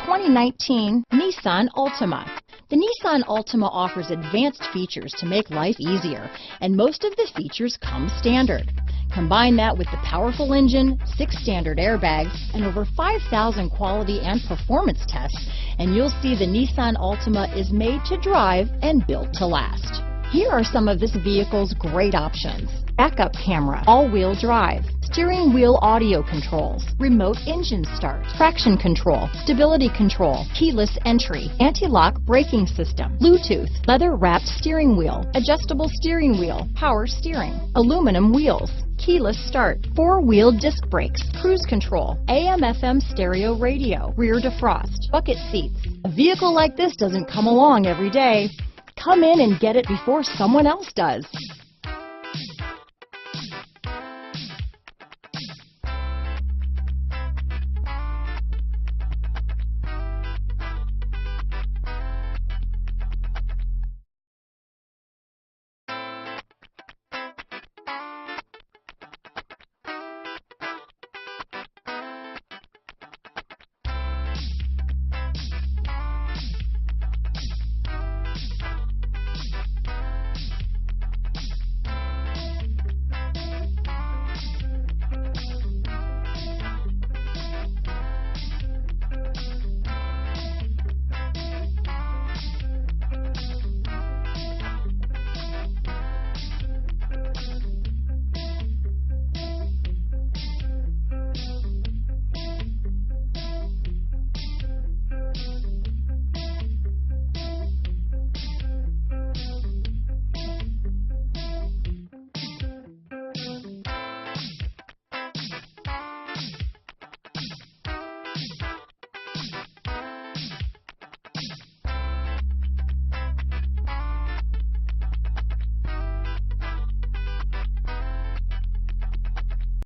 2019 Nissan Altima. The Nissan Altima offers advanced features to make life easier, and most of the features come standard. Combine that with the powerful engine, 6 standard airbags, and over 5,000 quality and performance tests, and you'll see the Nissan Altima is made to drive and built to last. Here are some of this vehicle's great options: backup camera, all-wheel drive, steering wheel audio controls, remote engine start, traction control, stability control, keyless entry, anti-lock braking system, Bluetooth, leather-wrapped steering wheel, adjustable steering wheel, power steering, aluminum wheels, keyless start, 4-wheel disc brakes, cruise control, AM/FM stereo radio, rear defrost, bucket seats. A vehicle like this doesn't come along every day. Come in and get it before someone else does.